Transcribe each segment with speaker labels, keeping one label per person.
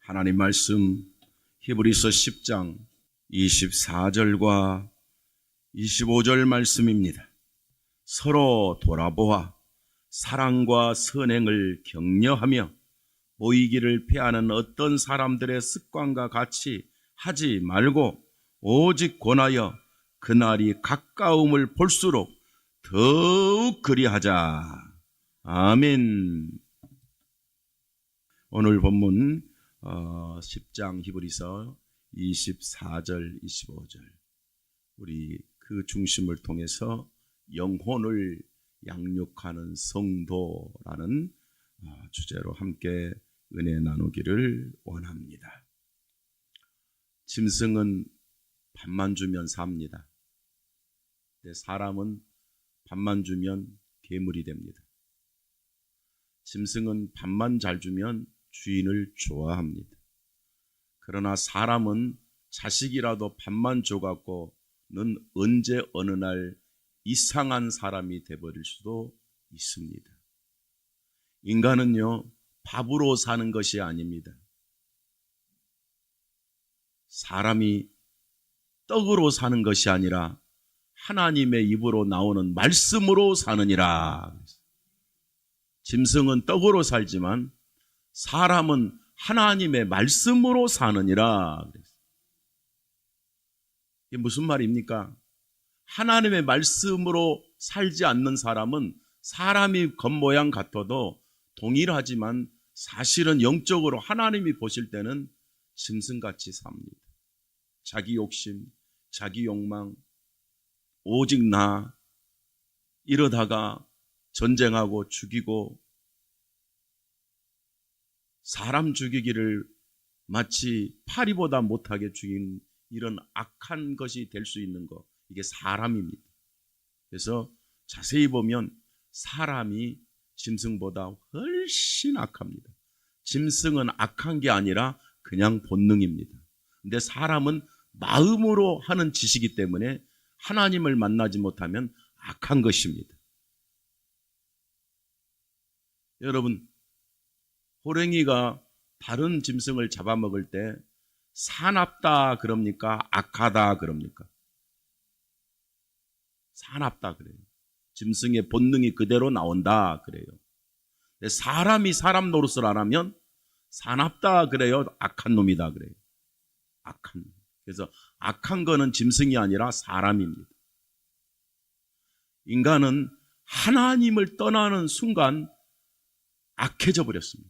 Speaker 1: 하나님 말씀 히브리서 10장 24절과 25절 말씀입니다. 서로 돌아보아 사랑과 선행을 격려하며 모이기를 피하는 어떤 사람들의 습관과 같이 하지 말고 오직 권하여 그날이 가까움을 볼수록 더욱 그리하자. 아멘. 오늘 본문 10장 히브리서 24절 25절, 우리 그 중심을 통해서 영혼을 양육하는 성도라는 주제로 함께 은혜 나누기를 원합니다. 짐승은 밥만 주면 삽니다. 사람은 밥만 주면 괴물이 됩니다. 짐승은 밥만 잘 주면 주인을 좋아합니다. 그러나 사람은 자식이라도 밥만 줘갖고는 언제 어느 날 이상한 사람이 되어버릴 수도 있습니다. 인간은요, 밥으로 사는 것이 아닙니다. 사람이 떡으로 사는 것이 아니라 하나님의 입으로 나오는 말씀으로 사느니라. 짐승은 떡으로 살지만 사람은 하나님의 말씀으로 사느니라. 이게 무슨 말입니까? 하나님의 말씀으로 살지 않는 사람은 사람이 겉모양 같아도 동일하지만 사실은 영적으로 하나님이 보실 때는 짐승같이 삽니다. 자기 욕심, 자기 욕망, 오직 나, 이러다가 전쟁하고 죽이고 사람 죽이기를 마치 파리보다 못하게 죽인 이런 악한 것이 될 수 있는 것, 이게 사람입니다. 그래서 자세히 보면 사람이 짐승보다 훨씬 악합니다. 짐승은 악한 게 아니라 그냥 본능입니다. 근데 사람은 마음으로 하는 짓이기 때문에 하나님을 만나지 못하면 악한 것입니다. 여러분, 호랭이가 다른 짐승을 잡아먹을 때 사납다 그럽니까? 악하다 그럽니까? 사납다 그래요. 짐승의 본능이 그대로 나온다 그래요. 사람이 사람 노릇을 안 하면 사납다 그래요? 악한 놈이다 그래요? 악한 놈. 그래서 악한 거는 짐승이 아니라 사람입니다. 인간은 하나님을 떠나는 순간 악해져 버렸습니다.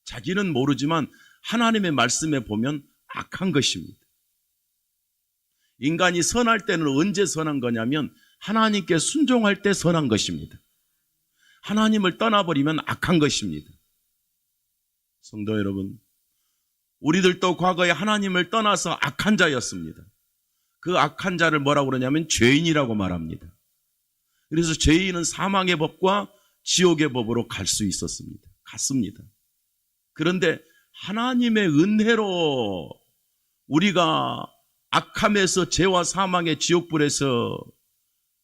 Speaker 1: 자기는 모르지만 하나님의 말씀에 보면 악한 것입니다. 인간이 선할 때는 언제 선한 거냐면 하나님께 순종할 때 선한 것입니다. 하나님을 떠나버리면 악한 것입니다. 성도 여러분, 우리들도 과거에 하나님을 떠나서 악한 자였습니다. 그 악한 자를 뭐라고 그러냐면 죄인이라고 말합니다. 그래서 죄인은 사망의 법과 지옥의 법으로 갈 수 있었습니다. 갔습니다. 그런데 하나님의 은혜로 우리가 악함에서 죄와 사망의 지옥불에서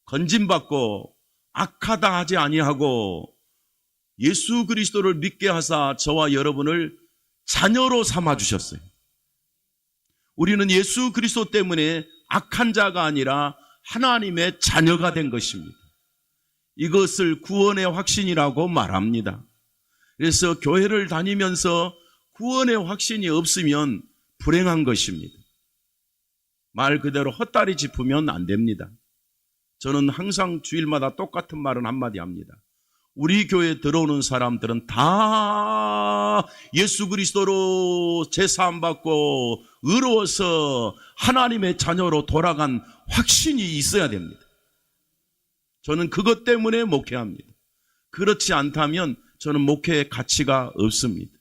Speaker 1: 건짐받고 악하다 하지 아니하고 예수 그리스도를 믿게 하사 저와 여러분을 자녀로 삼아주셨어요. 우리는 예수 그리스도 때문에 악한 자가 아니라 하나님의 자녀가 된 것입니다. 이것을 구원의 확신이라고 말합니다. 그래서 교회를 다니면서 구원의 확신이 없으면 불행한 것입니다. 말 그대로 헛다리 짚으면 안 됩니다. 저는 항상 주일마다 똑같은 말은 한마디 합니다. 우리 교회에 들어오는 사람들은 다 예수 그리스도로 제사함 받고 의로워서 하나님의 자녀로 돌아간 확신이 있어야 됩니다. 저는 그것 때문에 목회합니다. 그렇지 않다면 저는 목회의 가치가 없습니다.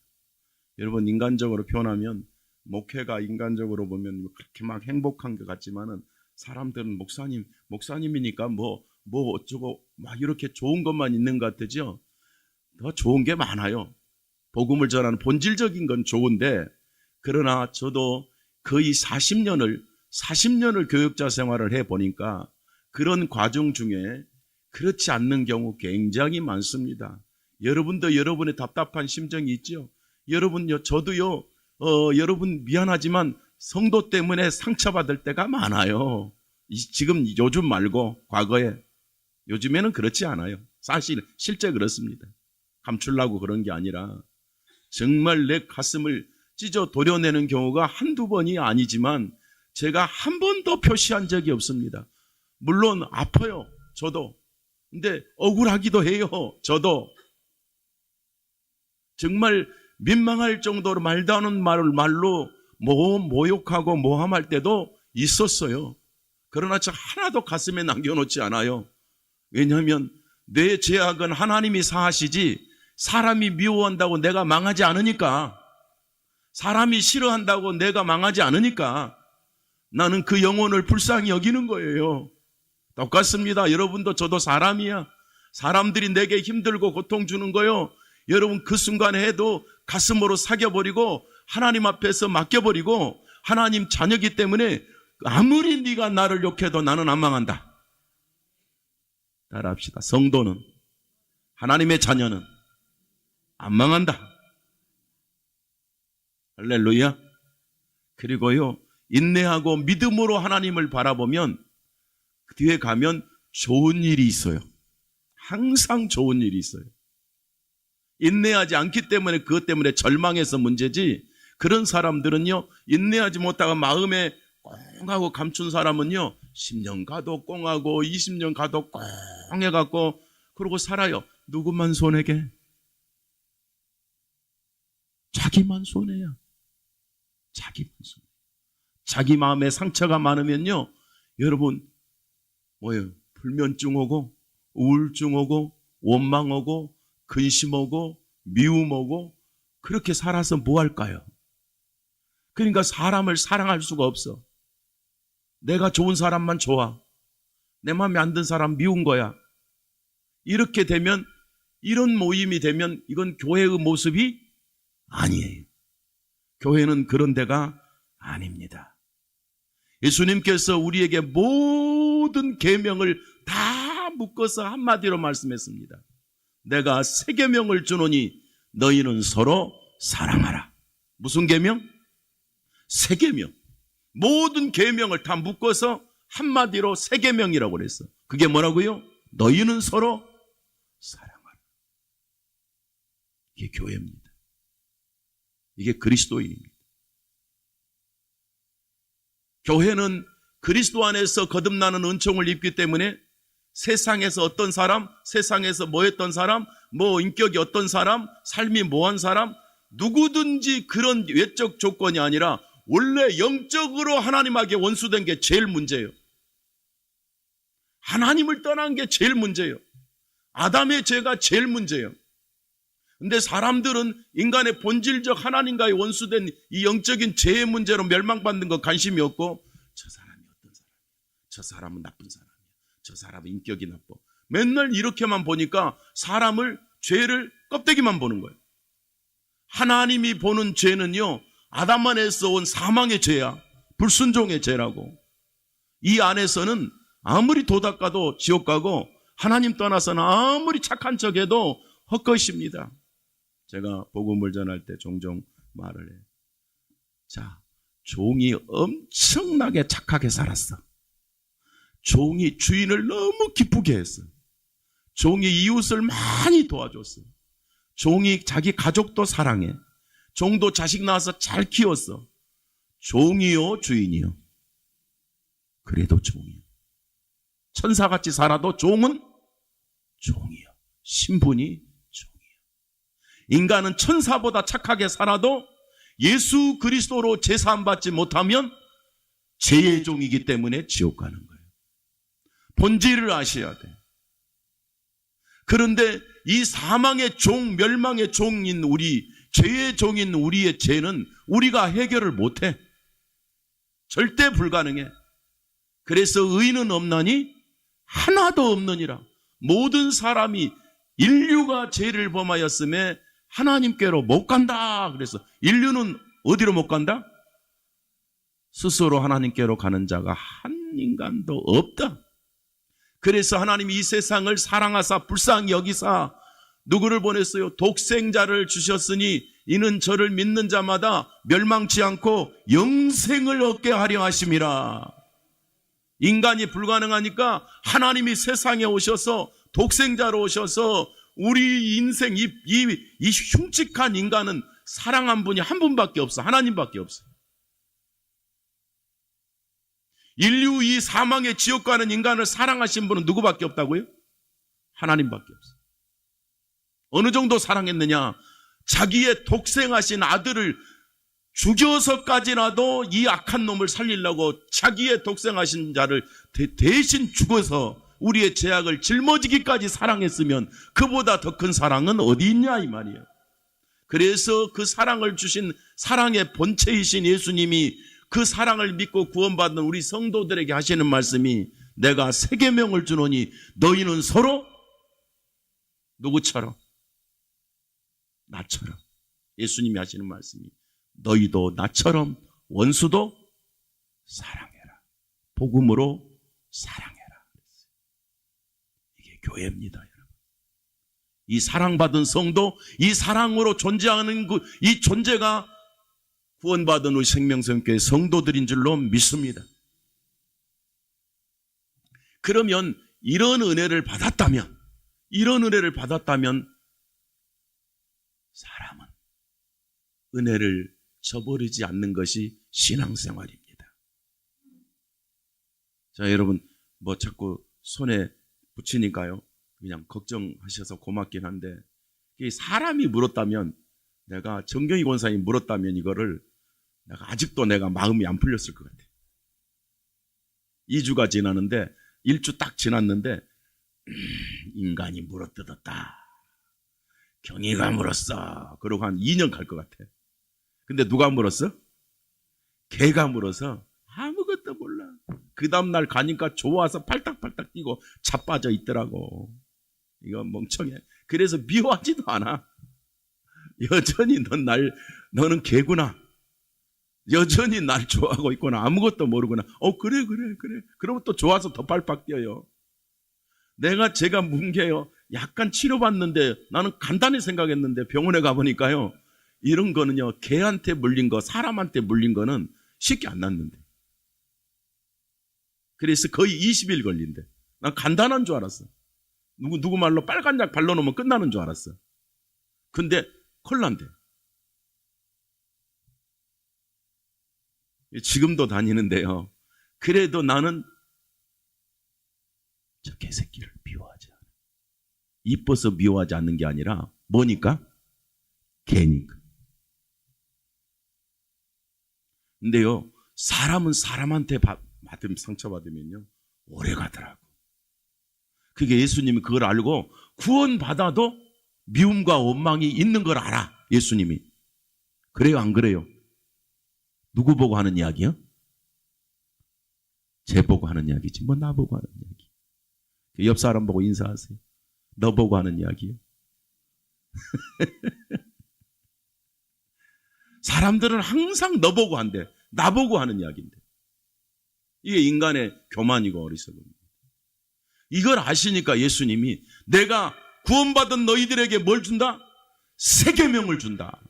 Speaker 1: 여러분, 인간적으로 표현하면 목회가 인간적으로 보면 그렇게 막 행복한 것 같지만은 사람들은 목사님이니까 뭐 어쩌고 막 이렇게 좋은 것만 있는 것 같으죠. 더 좋은 게 많아요. 복음을 전하는 본질적인 건 좋은데, 그러나 저도 거의 40년을 교육자 생활을 해보니까 그런 과정 중에 그렇지 않는 경우 굉장히 많습니다. 여러분도 여러분의 답답한 심정이 있죠. 여러분요, 저도요, 여러분 미안하지만 성도 때문에 상처받을 때가 많아요. 지금 요즘 말고 과거에. 요즘에는 그렇지 않아요. 사실 실제 그렇습니다. 감추려고 그런 게 아니라 정말 내 가슴을 찢어 도려내는 경우가 한두 번이 아니지만 제가 한 번도 표시한 적이 없습니다. 물론 아파요. 저도. 근데 억울하기도 해요. 저도. 정말 민망할 정도로 말도 않은 말로 모욕하고 모함할 때도 있었어요. 그러나 저 하나도 가슴에 남겨놓지 않아요. 왜냐하면 내 죄악은 하나님이 사하시지 사람이 미워한다고 내가 망하지 않으니까, 사람이 싫어한다고 내가 망하지 않으니까 나는 그 영혼을 불쌍히 여기는 거예요. 똑같습니다. 여러분도 저도 사람이야. 사람들이 내게 힘들고 고통 주는 거요, 여러분 그 순간에 해도 가슴으로 사겨버리고 하나님 앞에서 맡겨버리고 하나님 자녀이기 때문에 아무리 네가 나를 욕해도 나는 안 망한다. 따라합시다. 성도는, 하나님의 자녀는 안 망한다. 할렐루야. 그리고요, 인내하고 믿음으로 하나님을 바라보면 그 뒤에 가면 좋은 일이 있어요. 항상 좋은 일이 있어요. 인내하지 않기 때문에 그것 때문에 절망해서 문제지, 그런 사람들은요, 인내하지 못하고 마음에 꽁하고 감춘 사람은요 10년 가도 꽁하고 20년 가도 꽁해갖고 그러고 살아요. 누구만 손해게? 자기만 손해야. 자기만 손해. 자기 마음에 상처가 많으면요, 여러분 뭐예요? 불면증 오고 우울증 오고 원망 오고 근심 오고 미움 오고, 그렇게 살아서 뭐 할까요? 그러니까 사람을 사랑할 수가 없어. 내가 좋은 사람만 좋아. 내 마음에 안 든 사람 미운 거야. 이렇게 되면, 이런 모임이 되면 이건 교회의 모습이 아니에요. 교회는 그런 데가 아닙니다. 예수님께서 우리에게 모든 계명을 다 묶어서 한마디로 말씀했습니다. 내가 새 계명을 주노니 너희는 서로 사랑하라. 무슨 계명? 새 계명. 모든 계명을 다 묶어서 한마디로 새 계명이라고 그랬어. 그게 뭐라고요? 너희는 서로 사랑하라. 이게 교회입니다. 이게 그리스도인입니다. 교회는 그리스도 안에서 거듭나는 은총을 입기 때문에 세상에서 어떤 사람, 세상에서 뭐 했던 사람, 뭐 인격이 어떤 사람, 삶이 뭐한 사람, 누구든지 그런 외적 조건이 아니라 원래 영적으로 하나님에게 원수된 게 제일 문제예요. 하나님을 떠난 게 제일 문제예요. 아담의 죄가 제일 문제예요. 근데 사람들은 인간의 본질적 하나님과의 원수된 이 영적인 죄의 문제로 멸망받는 거 관심이 없고, 저 사람이 어떤 사람이야, 저 사람은 나쁜 사람이야, 저 사람은 인격이 나빠, 맨날 이렇게만 보니까 사람을, 죄를 껍데기만 보는 거예요. 하나님이 보는 죄는요, 아담 안에서 온 사망의 죄야. 불순종의 죄라고. 이 안에서는 아무리 도닥 가도 지옥 가고 하나님 떠나서는 아무리 착한 척해도 헛것입니다. 제가 복음을 전할 때 종종 말을 해요. 자, 종이 엄청나게 착하게 살았어. 종이 주인을 너무 기쁘게 했어. 종이 이웃을 많이 도와줬어. 종이 자기 가족도 사랑해. 종도 자식 낳아서 잘 키웠어. 종이요, 주인이요? 그래도 종이요. 천사같이 살아도 종은 종이요. 신분이 종이요. 인간은 천사보다 착하게 살아도 예수 그리스도로 제사함받지 못하면 죄의 종이기 때문에 지옥 가는 거예요. 본질을 아셔야 돼. 그런데 이 사망의 종, 멸망의 종인 우리, 죄의 종인 우리의 죄는 우리가 해결을 못해. 절대 불가능해. 그래서 의인은 없나니 하나도 없느니라. 모든 사람이, 인류가 죄를 범하였음에 하나님께로 못 간다. 그래서 인류는 어디로 못 간다? 스스로 하나님께로 가는 자가 한 인간도 없다. 그래서 하나님이 이 세상을 사랑하사 불쌍히 여기사 누구를 보냈어요? 독생자를 주셨으니 이는 저를 믿는 자마다 멸망치 않고 영생을 얻게 하려 하심이라. 인간이 불가능하니까 하나님이 세상에 오셔서 독생자로 오셔서 우리 인생 이 흉측한 인간은 사랑한 분이 한 분밖에 없어. 하나님밖에 없어. 인류 이 사망의 지옥 가는 인간을 사랑하신 분은 누구밖에 없다고요? 하나님밖에 없어. 어느 정도 사랑했느냐? 자기의 독생하신 아들을 죽여서까지라도 이 악한 놈을 살리려고 자기의 독생하신 자를 대신 죽어서 우리의 죄악을 짊어지기까지 사랑했으면 그보다 더 큰 사랑은 어디 있냐 이 말이에요. 그래서 그 사랑을 주신 사랑의 본체이신 예수님이 그 사랑을 믿고 구원받는 우리 성도들에게 하시는 말씀이 내가 새 계명을 주노니 너희는 서로 누구처럼? 나처럼. 예수님이 하시는 말씀이 너희도 나처럼 원수도 사랑해라. 복음으로 사랑해라. 이게 교회입니다, 여러분. 이 사랑받은 성도, 이 사랑으로 존재하는 이 존재가 구원받은 우리 생명성교회 성도들인 줄로 믿습니다. 그러면 이런 은혜를 받았다면 사람은 은혜를 저버리지 않는 것이 신앙생활입니다. 자, 여러분 뭐 자꾸 손에 붙이니까요 그냥 걱정하셔서 고맙긴 한데 사람이 물었다면, 내가 정경희 권사님이 물었다면 이거를 내가 아직도 내가 마음이 안 풀렸을 것 같아. 2주가 지났는데 1주 딱 지났는데 인간이 물어뜯었다. 경희가 물었어. 그러고 한 2년 갈 것 같아. 근데 누가 물었어? 개가 물어서 아무것도 몰라. 그 다음날 가니까 좋아서 팔딱팔딱 뛰고 자빠져 있더라고. 이거 멍청해. 그래서 미워하지도 않아. 여전히 너는 개구나. 여전히 날 좋아하고 있구나. 아무것도 모르구나. 그래. 그러면 또 좋아서 더 팔팍 뛰어요. 제가 뭉개요. 약간 치료받는데 나는 간단히 생각했는데 병원에 가보니까요. 이런 거는요. 개한테 물린 거, 사람한테 물린 거는 쉽게 안 낫는데. 그래서 거의 20일 걸린대. 난 간단한 줄 알았어. 누구 말로 빨간 약 발라놓으면 끝나는 줄 알았어. 근데 큰일 난대. 지금도 다니는데요. 그래도 나는 저 개새끼를 미워하지 않아. 이뻐서 미워하지 않는 게 아니라 뭐니까? 개니까. 근데요, 사람은 사람한테 상처받으면요 오래 가더라고. 그게 예수님이 그걸 알고 구원받아도 미움과 원망이 있는 걸 알아. 예수님이. 그래요, 안 그래요? 누구 보고 하는 이야기요? 쟤 보고 하는 이야기지. 뭐 나 보고 하는 이야기. 옆 사람 보고 인사하세요. 너 보고 하는 이야기요. 사람들은 항상 너 보고 한대. 나 보고 하는 이야기인데. 이게 인간의 교만이고 어리석음입니다. 이걸 아시니까 예수님이 내가 구원받은 너희들에게 뭘 준다? 새 계명을 준다.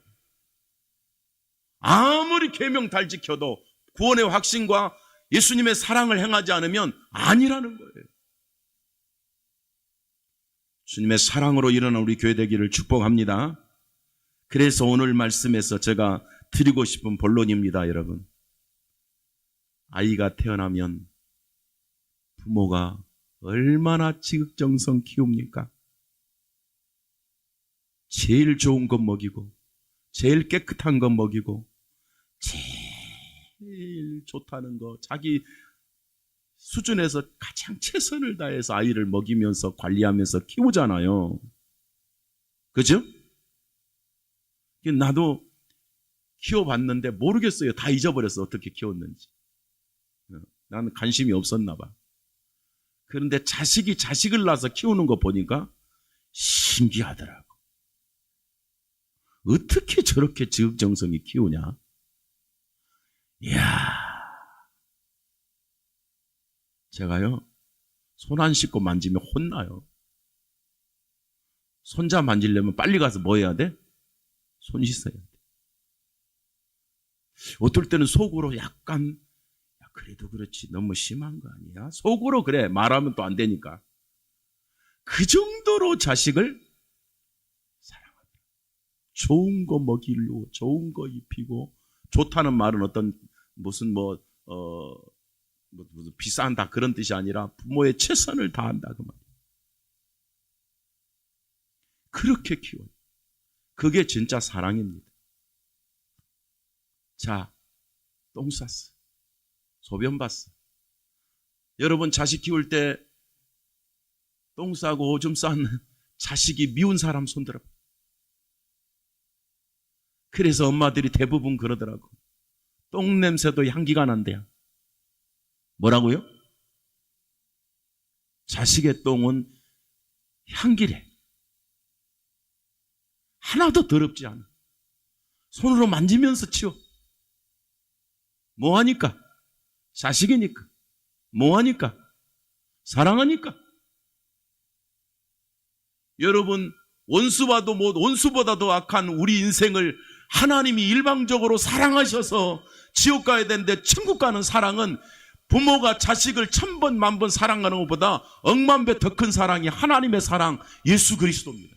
Speaker 1: 아무리 계명 잘 지켜도 구원의 확신과 예수님의 사랑을 행하지 않으면 아니라는 거예요. 주님의 사랑으로 일어난 우리 교회 되기를 축복합니다. 그래서 오늘 말씀에서 제가 드리고 싶은 본론입니다, 여러분. 아이가 태어나면 부모가 얼마나 지극정성 키웁니까? 제일 좋은 것 먹이고, 제일 깨끗한 것 먹이고, 제일 좋다는 거, 자기 수준에서 가장 최선을 다해서 아이를 먹이면서 관리하면서 키우잖아요. 그죠? 나도 키워봤는데 모르겠어요. 다 잊어버렸어. 어떻게 키웠는지. 나는 관심이 없었나 봐. 그런데 자식이 자식을 낳아서 키우는 거 보니까 신기하더라고. 어떻게 저렇게 지극정성이 키우냐? 이야. 제가요, 손 안 씻고 만지면 혼나요. 손자 만지려면 빨리 가서 뭐 해야 돼? 손 씻어야 돼. 어떨 때는 속으로 약간 그래도 그렇지 너무 심한 거 아니야? 속으로 그래 말하면 또 안 되니까. 그 정도로 자식을 사랑한다. 좋은 거 먹이려고 좋은 거 입히고, 좋다는 말은 어떤 무슨 무슨 비싼다 그런 뜻이 아니라 부모의 최선을 다한다 그 말. 그렇게 키워요. 그게 진짜 사랑입니다. 자, 똥 쌌어. 소변 봤어. 여러분 자식 키울 때 똥 싸고 오줌 싼 자식이 미운 사람 손들어. 그래서 엄마들이 대부분 그러더라고. 똥 냄새도 향기가 난대요. 뭐라고요? 자식의 똥은 향기래. 하나도 더럽지 않아. 손으로 만지면서 치워. 뭐하니까? 자식이니까. 뭐하니까? 사랑하니까. 여러분, 원수보다도 악한 우리 인생을 하나님이 일방적으로 사랑하셔서 지옥 가야 되는데, 천국 가는 사랑은 부모가 자식을 1000번 만번 사랑하는 것보다 억만 배 더 큰 사랑이 하나님의 사랑, 예수 그리스도입니다.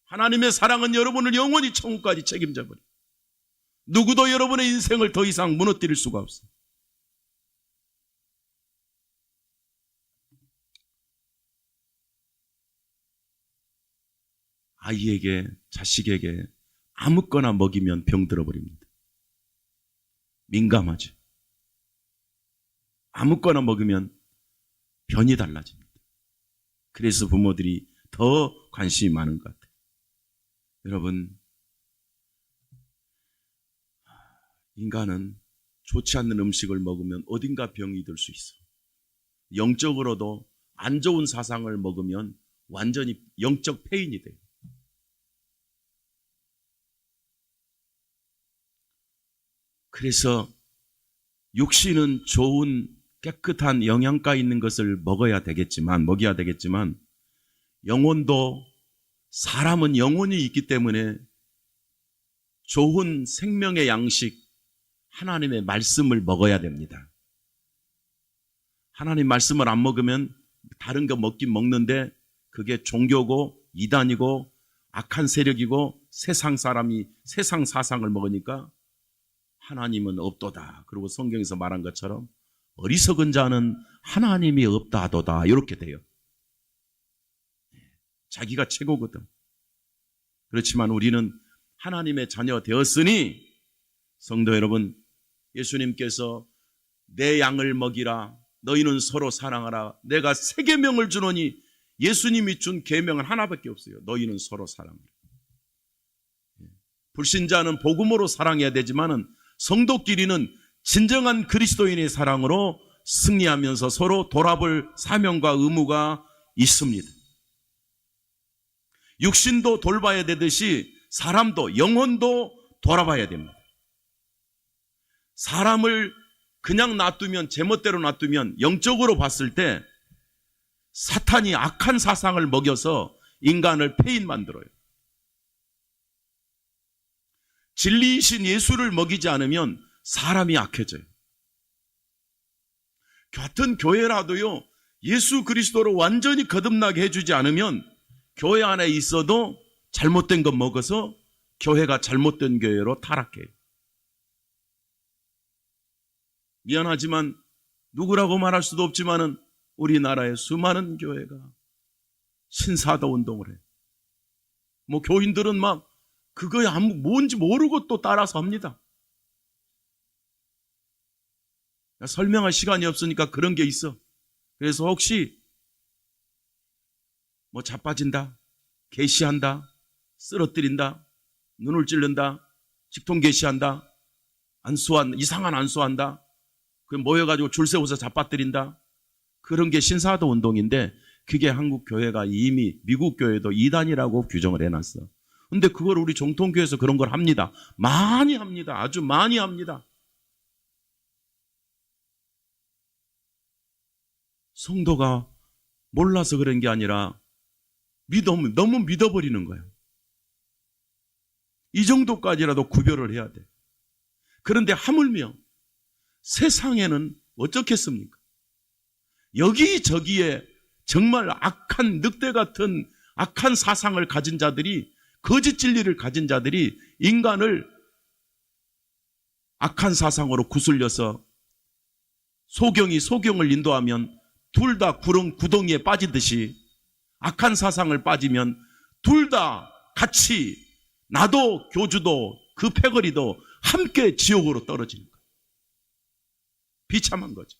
Speaker 1: 하나님의 사랑은 여러분을 영원히 천국까지 책임져 버려요. 누구도 여러분의 인생을 더 이상 무너뜨릴 수가 없어요. 아이에게, 자식에게 아무거나 먹이면 병 들어버립니다. 민감하죠. 아무거나 먹으면 변이 달라집니다. 그래서 부모들이 더 관심이 많은 것 같아요. 여러분, 인간은 좋지 않는 음식을 먹으면 어딘가 병이 들 수 있어. 영적으로도 안 좋은 사상을 먹으면 완전히 영적 폐인이 돼요. 그래서 육신은 좋은 깨끗한 영양가 있는 것을 먹어야 되겠지만 영혼도, 사람은 영혼이 있기 때문에 좋은 생명의 양식, 하나님의 말씀을 먹어야 됩니다. 하나님 말씀을 안 먹으면 다른 거 먹긴 먹는데 그게 종교고 이단이고 악한 세력이고 세상 사람이 세상 사상을 먹으니까 하나님은 없도다. 그리고 성경에서 말한 것처럼 어리석은 자는 하나님이 없다 하도다. 이렇게 돼요. 자기가 최고거든. 그렇지만 우리는 하나님의 자녀 되었으니, 성도 여러분, 예수님께서 내 양을 먹이라, 너희는 서로 사랑하라, 내가 새 계명을 주노니, 예수님이 준 계명은 하나밖에 없어요. 너희는 서로 사랑하라. 불신자는 복음으로 사랑해야 되지만은 성도끼리는 진정한 그리스도인의 사랑으로 승리하면서 서로 돌아볼 사명과 의무가 있습니다. 육신도 돌봐야 되듯이 사람도, 영혼도 돌아봐야 됩니다. 사람을 그냥 놔두면, 제멋대로 놔두면 영적으로 봤을 때 사탄이 악한 사상을 먹여서 인간을 폐인 만들어요. 진리이신 예수를 먹이지 않으면 사람이 악해져요. 같은 교회라도요, 예수 그리스도로 완전히 거듭나게 해주지 않으면 교회 안에 있어도 잘못된 거 먹어서 교회가 잘못된 교회로 타락해요. 미안하지만 누구라고 말할 수도 없지만은 우리나라의 수많은 교회가 신사도 운동을 해요. 교인들은 막 그거에 뭔지 모르고 또 따라서 합니다. 설명할 시간이 없으니까 그런 게 있어. 그래서 혹시 자빠진다, 계시한다, 쓰러뜨린다, 눈을 찌른다, 직통 계시한다, 이상한 안수한다, 모여가지고 줄 세워서 잡아뜨린다, 그런 게 신사도 운동인데, 그게 한국 교회가 이미 미국 교회도 이단이라고 규정을 해놨어. 근데 그걸 우리 정통교회에서 그런 걸 합니다. 많이 합니다. 아주 많이 합니다. 성도가 몰라서 그런 게 아니라 너무 믿어버리는 거예요. 이 정도까지라도 구별을 해야 돼. 그런데 하물며 세상에는 어쩌겠습니까? 여기저기에 정말 악한 늑대 같은 악한 사상을 가진 자들이, 거짓 진리를 가진 자들이 인간을 악한 사상으로 구슬려서 소경이 소경을 인도하면 둘 다 구덩이에 빠지듯이 악한 사상을 빠지면 둘 다 같이, 나도 교주도 그 패거리도 함께 지옥으로 떨어지는 거예요. 비참한 거죠.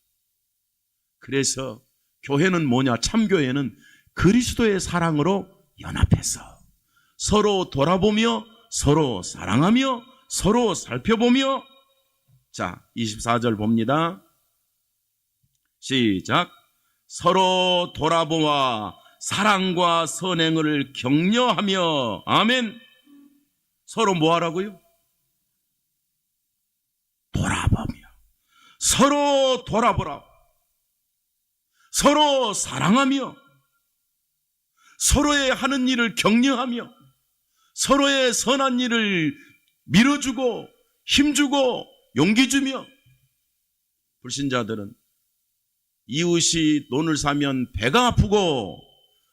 Speaker 1: 그래서 교회는 뭐냐? 참교회는 그리스도의 사랑으로 연합해서 서로 돌아보며 서로 사랑하며 서로 살펴보며, 자 24절 봅니다. 시작. 서로 돌아보아 사랑과 선행을 격려하며, 아멘. 서로 뭐 하라고요? 돌아보며. 서로 돌아보라. 서로 사랑하며 서로의 하는 일을 격려하며 서로의 선한 일을 밀어주고 힘주고 용기 주며, 불신자들은 이웃이 논을 사면 배가 아프고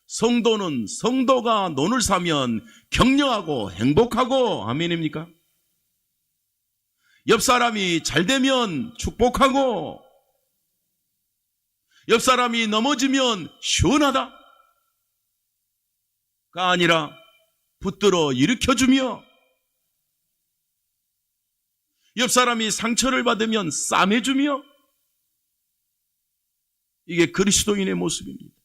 Speaker 1: 성도는 성도가 논을 사면 격려하고 행복하고, 아멘입니까? 옆 사람이 잘 되면 축복하고 옆 사람이 넘어지면 시원하다가 아니라 붙들어 일으켜주며, 옆 사람이 상처를 받으면 싸매주며, 이게 그리스도인의 모습입니다.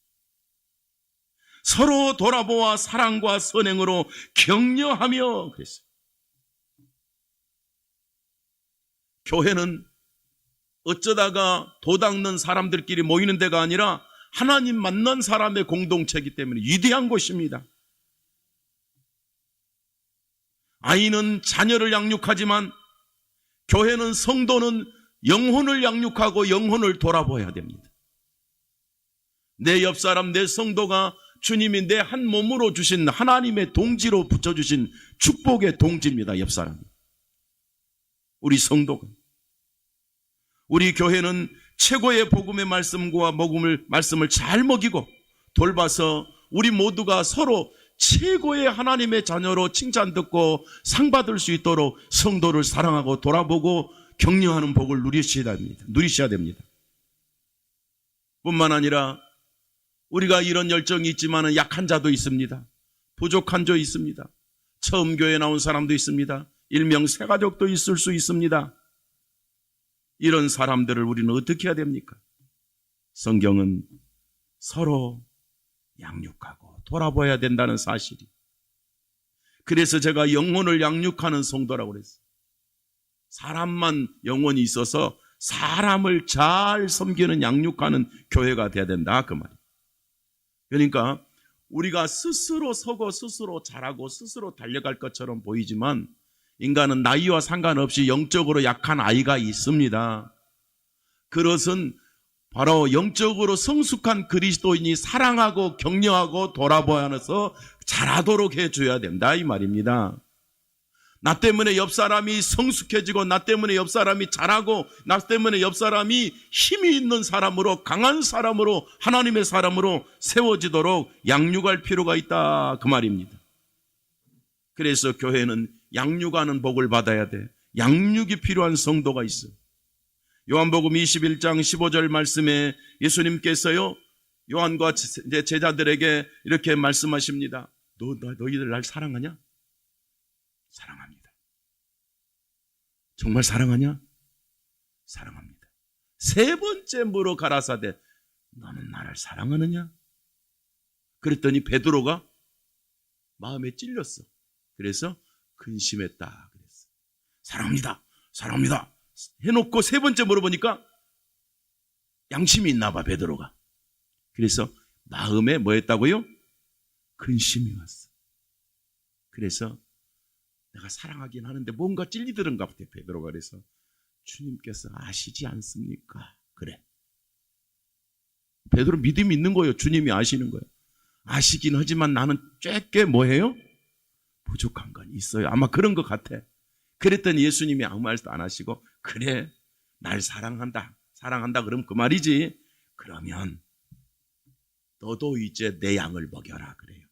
Speaker 1: 서로 돌아보아 사랑과 선행으로 격려하며 그랬어요. 교회는 어쩌다가 도 닦는 사람들끼리 모이는 데가 아니라 하나님 만난 사람의 공동체이기 때문에 위대한 곳입니다. 아이는 자녀를 양육하지만 교회는, 성도는 영혼을 양육하고 영혼을 돌아보아야 됩니다. 내 옆 사람, 내 성도가 주님이 내 한 몸으로 주신 하나님의 동지로 붙여주신 축복의 동지입니다. 옆 사람이, 우리 성도가. 우리 교회는 최고의 복음의 말씀과 말씀을 잘 먹이고 돌봐서 우리 모두가 서로 최고의 하나님의 자녀로 칭찬 듣고 상 받을 수 있도록 성도를 사랑하고 돌아보고 격려하는 복을 누리셔야 됩니다. 뿐만 아니라 우리가 이런 열정이 있지만 약한 자도 있습니다. 부족한 자 있습니다. 처음 교회 나온 사람도 있습니다. 일명 새가족도 있을 수 있습니다. 이런 사람들을 우리는 어떻게 해야 됩니까? 성경은 서로 양육하고 돌아봐야 된다는 사실이. 그래서 제가 영혼을 양육하는 성도라고 그랬어요. 사람만 영혼이 있어서 사람을 잘 섬기는, 양육하는 교회가 돼야 된다, 그 말이에요. 그러니까 우리가 스스로 서고 스스로 잘하고 스스로 달려갈 것처럼 보이지만 인간은 나이와 상관없이 영적으로 약한 아이가 있습니다. 그것은 바로 영적으로 성숙한 그리스도인이 사랑하고 격려하고 돌아보면서 잘하도록 해줘야 된다, 이 말입니다. 나 때문에 옆 사람이 성숙해지고, 나 때문에 옆 사람이 잘하고, 나 때문에 옆 사람이 힘이 있는 사람으로, 강한 사람으로, 하나님의 사람으로 세워지도록 양육할 필요가 있다, 그 말입니다. 그래서 교회는 양육하는 복을 받아야 돼. 양육이 필요한 성도가 있어. 요한복음 21장 15절 말씀에 예수님께서요, 요한과 제자들에게 이렇게 말씀하십니다. 너희들 날 사랑하냐? 사랑합니다. 정말 사랑하냐? 사랑합니다. 세 번째 물어 가라사대, 너는 나를 사랑하느냐? 그랬더니 베드로가 마음에 찔렸어. 그래서 근심했다 그랬어. 사랑합니다. 사랑합니다. 해놓고 세 번째 물어보니까 양심이 있나 봐, 베드로가. 그래서 마음에 뭐 했다고요? 근심이 왔어. 그래서 내가 사랑하긴 하는데 뭔가 찔리더런가 보다, 베드로가. 그래서 주님께서 아시지 않습니까? 그래. 베드로 믿음이 있는 거예요. 주님이 아시는 거예요. 아시긴 하지만 나는 꽤 뭐해요? 부족한 건 있어요. 아마 그런 것 같아. 그랬더니 예수님이 아무 말도 안 하시고, 그래, 날 사랑한다 그럼 그 말이지. 그러면 너도 이제 내 양을 먹여라 그래요.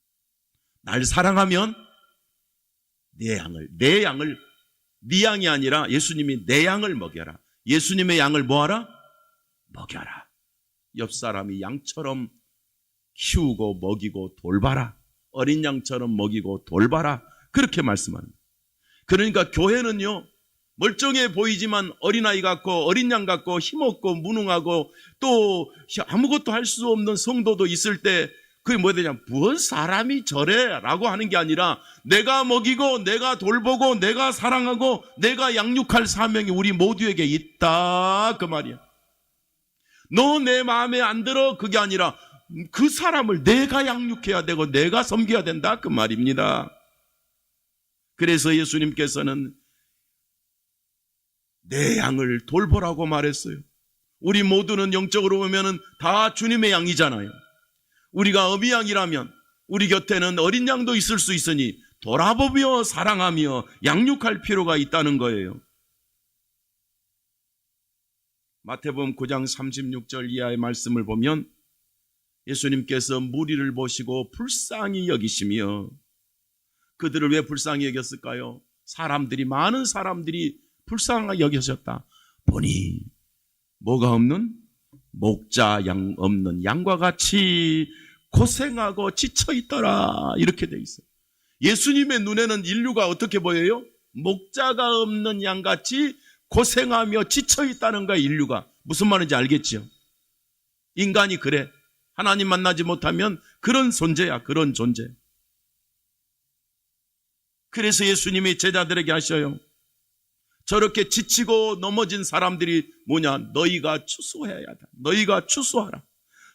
Speaker 1: 날 사랑하면 내 양을 네 양이 아니라 예수님이 내 양을 먹여라. 예수님의 양을 뭐하라? 먹여라. 옆 사람이 양처럼 키우고 먹이고 돌봐라. 어린 양처럼 먹이고 돌봐라. 그렇게 말씀하는 거예요. 그러니까 교회는요, 멀쩡해 보이지만 어린아이 같고 어린 양 같고 힘없고 무능하고 또 아무것도 할 수 없는 성도도 있을 때 그게 뭐야 되냐, 무슨 사람이 저래 라고 하는 게 아니라 내가 먹이고 내가 돌보고 내가 사랑하고 내가 양육할 사명이 우리 모두에게 있다 그 말이야. 너 내 마음에 안 들어 그게 아니라 그 사람을 내가 양육해야 되고 내가 섬겨야 된다 그 말입니다. 그래서 예수님께서는 내 양을 돌보라고 말했어요. 우리 모두는 영적으로 보면은 다 주님의 양이잖아요. 우리가 어미 양이라면 우리 곁에는 어린 양도 있을 수 있으니 돌아보며 사랑하며 양육할 필요가 있다는 거예요. 마태복음 9장 36절 이하의 말씀을 보면 예수님께서 무리를 보시고 불쌍히 여기시며, 그들을 왜 불쌍히 여겼을까요? 많은 사람들이 불쌍하게 여기셨다. 보니 뭐가 없는? 목자 양 없는 양과 같이 고생하고 지쳐있더라 이렇게 돼 있어요. 예수님의 눈에는 인류가 어떻게 보여요? 목자가 없는 양같이 고생하며 지쳐있다는 거야. 인류가 무슨 말인지 알겠죠? 인간이 그래. 하나님 만나지 못하면 그런 존재야. 그런 존재. 그래서 예수님이 제자들에게 하셔요. 저렇게 지치고 넘어진 사람들이 뭐냐? 너희가 추수해야 한다. 너희가 추수하라.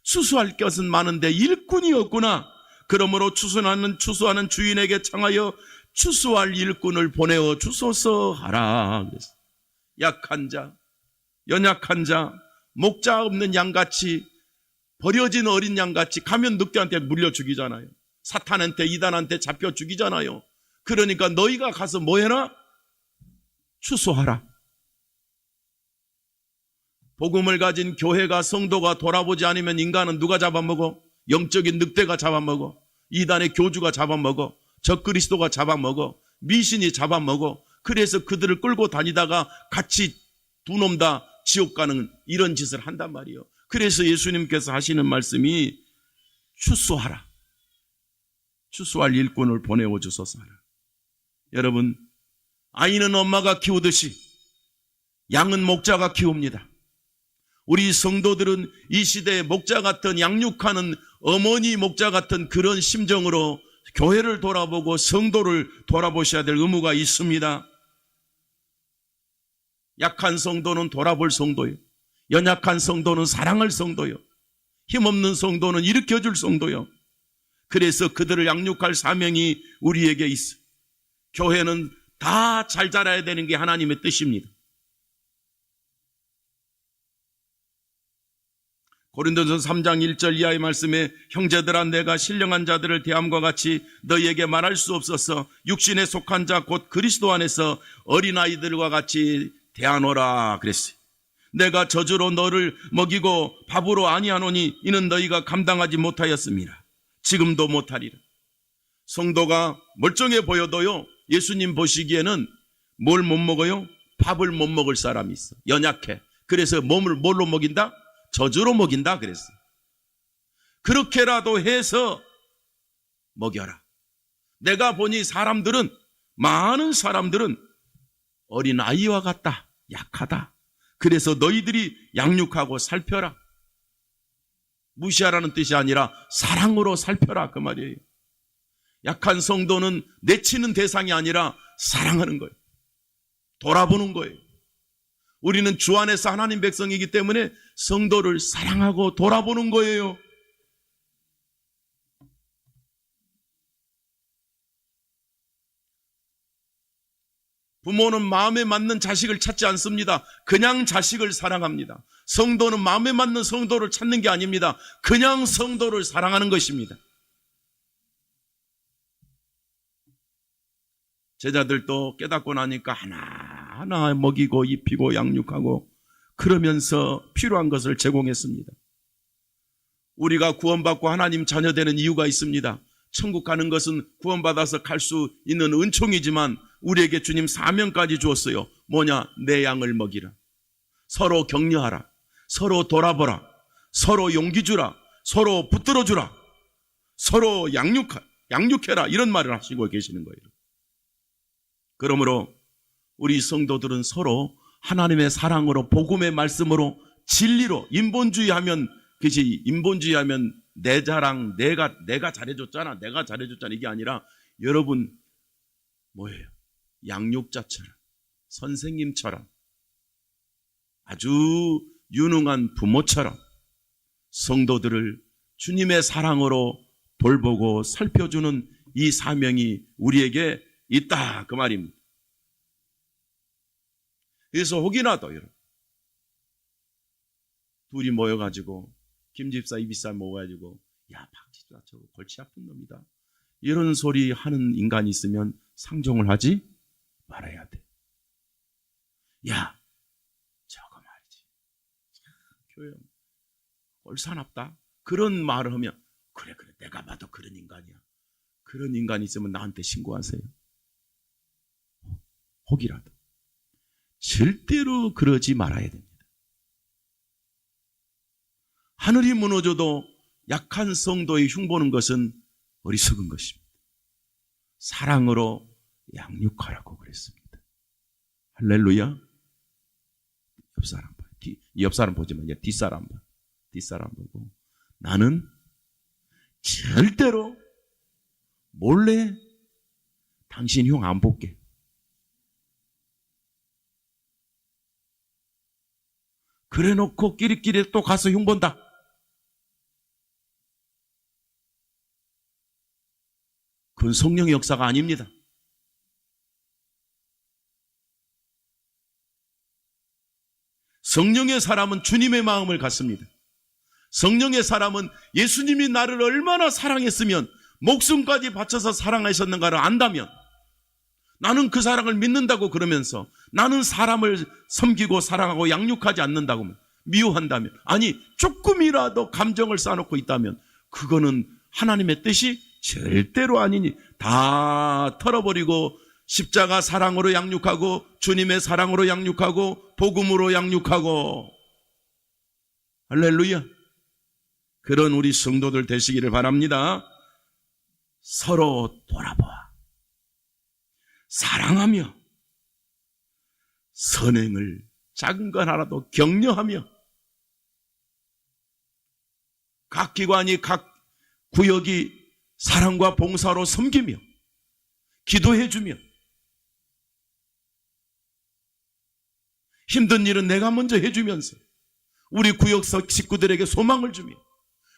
Speaker 1: 추수할 것은 많은데 일꾼이 없구나. 그러므로 추수하는 주인에게 청하여 추수할 일꾼을 보내어 주소서 하라. 그랬어요. 약한 자, 연약한 자, 목자 없는 양같이 버려진 어린 양같이 가면 늑대한테 물려 죽이잖아요. 사탄한테 이단한테 잡혀 죽이잖아요. 그러니까 너희가 가서 뭐 해라? 추수하라. 복음을 가진 교회가 성도가 돌아보지 않으면 인간은 누가 잡아먹어? 영적인 늑대가 잡아먹어. 이단의 교주가 잡아먹어. 적그리스도가 잡아먹어. 미신이 잡아먹어. 그래서 그들을 끌고 다니다가 같이 두 놈 다 지옥 가는 이런 짓을 한단 말이에요. 그래서 예수님께서 하시는 말씀이 추수하라. 추수할 일꾼을 보내어 주소서 하라. 여러분, 아이는 엄마가 키우듯이 양은 목자가 키웁니다. 우리 성도들은 이 시대에 목자 같은, 양육하는 어머니 목자 같은 그런 심정으로 교회를 돌아보고 성도를 돌아보셔야 될 의무가 있습니다. 약한 성도는 돌아볼 성도요. 연약한 성도는 사랑할 성도요. 힘없는 성도는 일으켜줄 성도요. 그래서 그들을 양육할 사명이 우리에게 있어. 교회는 다 잘 자라야 되는 게 하나님의 뜻입니다. 고린도전서 3장 1절 이하의 말씀에 형제들아 내가 신령한 자들을 대함과 같이 너희에게 말할 수 없어서 육신에 속한 자 곧 그리스도 안에서 어린아이들과 같이 대하노라 그랬어요. 내가 저주로 너를 먹이고 밥으로 아니하노니 이는 너희가 감당하지 못하였음이라. 지금도 못하리라. 성도가 멀쩡해 보여도요, 예수님 보시기에는 뭘 못 먹어요? 밥을 못 먹을 사람이 있어. 연약해. 그래서 몸을 뭘로 먹인다? 저주로 먹인다 그랬어요. 그렇게라도 해서 먹여라. 내가 보니 많은 사람들은 어린 아이와 같다. 약하다. 그래서 너희들이 양육하고 살펴라. 무시하라는 뜻이 아니라 사랑으로 살펴라 그 말이에요. 약한 성도는 내치는 대상이 아니라 사랑하는 거예요. 돌아보는 거예요. 우리는 주 안에서 하나님 백성이기 때문에 성도를 사랑하고 돌아보는 거예요. 부모는 마음에 맞는 자식을 찾지 않습니다. 그냥 자식을 사랑합니다. 성도는 마음에 맞는 성도를 찾는 게 아닙니다. 그냥 성도를 사랑하는 것입니다. 제자들도 깨닫고 나니까 하나하나 먹이고 입히고 양육하고 그러면서 필요한 것을 제공했습니다. 우리가 구원받고 하나님 자녀 되는 이유가 있습니다. 천국 가는 것은 구원받아서 갈 수 있는 은총이지만 우리에게 주님 사명까지 주었어요. 뭐냐? 내 양을 먹이라. 서로 격려하라. 서로 돌아보라. 서로 용기 주라. 서로 붙들어 주라. 서로 양육해라. 이런 말을 하시고 계시는 거예요. 그러므로 우리 성도들은 서로 하나님의 사랑으로 복음의 말씀으로 진리로 인본주의하면 그것이 인본주의하면 내 자랑 내가 잘해줬잖아 이게 아니라 여러분 뭐예요? 양육자처럼 선생님처럼 아주 유능한 부모처럼 성도들을 주님의 사랑으로 돌보고 살펴주는 이 사명이 우리에게 있다 그 말입니다. 그래서 혹이나도 여러분 둘이 모여가지고 김집사 이집사 모여가지고 야 박집사 저거 골치 아픈 놈이다 이런 소리 하는 인간이 있으면 상종을 하지 말아야 돼. 야 저거 말이지 교회 꼴사납다 그런 말을 하면 그래 내가 봐도 그런 인간이야. 그런 인간이 있으면 나한테 신고하세요. 혹이라도 절대로 그러지 말아야 됩니다. 하늘이 무너져도 약한 성도의 흉보는 것은 어리석은 것입니다. 사랑으로 양육하라고 그랬습니다. 할렐루야. 옆 사람 보지 마. 뒷사람 봐. 뒷사람 보고 나는 절대로 몰래 당신 형 안 볼게. 그래 놓고 끼리끼리 또 가서 흉 본다. 그건 성령의 역사가 아닙니다. 성령의 사람은 주님의 마음을 갖습니다. 성령의 사람은 예수님이 나를 얼마나 사랑했으면 목숨까지 바쳐서 사랑하셨는가를 안다면 나는 그 사랑을 믿는다고 그러면서 나는 사람을 섬기고 사랑하고 양육하지 않는다고 미워한다면 아니 조금이라도 감정을 쌓아놓고 있다면 그거는 하나님의 뜻이 절대로 아니니 다 털어버리고 십자가 사랑으로 양육하고 주님의 사랑으로 양육하고 복음으로 양육하고 할렐루야. 그런 우리 성도들 되시기를 바랍니다. 서로 돌아보아 사랑하며 선행을 작은 것 하나도 격려하며 각 기관이 각 구역이 사랑과 봉사로 섬기며 기도해주며 힘든 일은 내가 먼저 해주면서 우리 구역 식구들에게 소망을 주며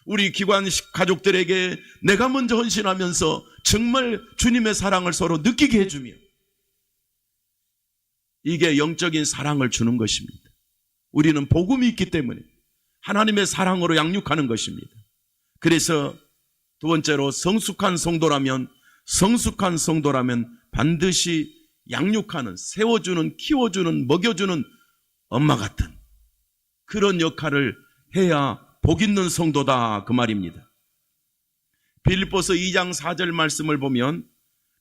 Speaker 1: 우리 기관 가족들에게 내가 먼저 헌신하면서 정말 주님의 사랑을 서로 느끼게 해주며 이게 영적인 사랑을 주는 것입니다. 우리는 복음이 있기 때문에 하나님의 사랑으로 양육하는 것입니다. 그래서 두 번째로 성숙한 성도라면 반드시 양육하는, 세워주는, 키워주는, 먹여주는 엄마 같은 그런 역할을 해야 복 있는 성도다 그 말입니다. 빌립보서 2장 4절 말씀을 보면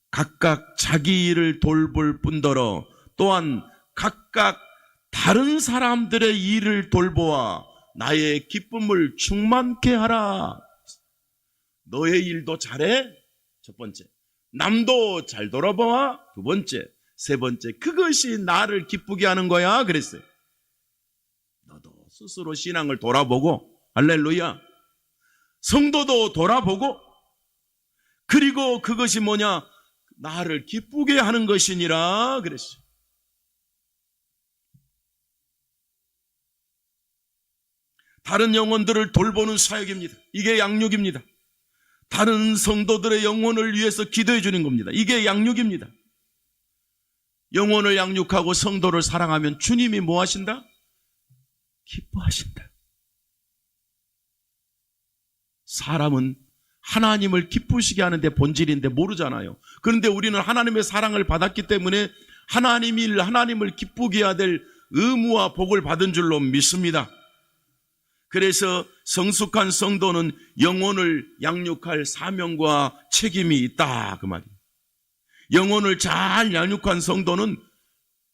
Speaker 1: 각각 자기 일을 돌볼 뿐더러 또한 각각 다른 사람들의 일을 돌보아 나의 기쁨을 충만케 하라. 너의 일도 잘해. 첫 번째. 남도 잘 돌아보아. 두 번째. 세 번째. 그것이 나를 기쁘게 하는 거야. 그랬어요. 너도 스스로 신앙을 돌아보고 할렐루야. 성도도 돌아보고 그리고 그것이 뭐냐? 나를 기쁘게 하는 것이니라 그랬어요. 다른 영혼들을 돌보는 사역입니다. 이게 양육입니다. 다른 성도들의 영혼을 위해서 기도해 주는 겁니다. 이게 양육입니다. 영혼을 양육하고 성도를 사랑하면 주님이 뭐 하신다? 기뻐하신다. 사람은 하나님을 기쁘시게 하는데 본질인데 모르잖아요. 그런데 우리는 하나님의 사랑을 받았기 때문에 하나님을 기쁘게 해야 될 의무와 복을 받은 줄로 믿습니다. 그래서 성숙한 성도는 영혼을 양육할 사명과 책임이 있다 그 말이에요. 영혼을 잘 양육한 성도는,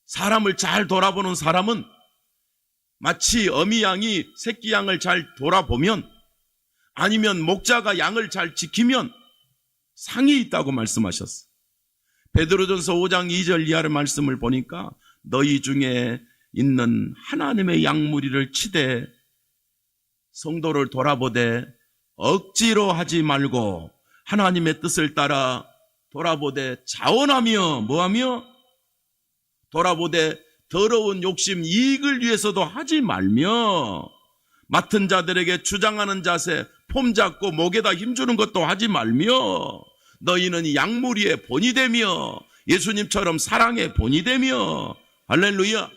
Speaker 1: 사람을 잘 돌아보는 사람은 마치 어미 양이 새끼 양을 잘 돌아보면, 아니면 목자가 양을 잘 지키면 상이 있다고 말씀하셨어요. 베드로전서 5장 2절 이하의 말씀을 보니까 너희 중에 있는 하나님의 양무리를 치되 성도를 돌아보되 억지로 하지 말고 하나님의 뜻을 따라 돌아보되 자원하며 뭐하며? 돌아보되 더러운 욕심 이익을 위해서도 하지 말며 맡은 자들에게 주장하는 자세, 폼 잡고 목에다 힘주는 것도 하지 말며 너희는 양무리의 본이 되며 예수님처럼 사랑의 본이 되며 할렐루야.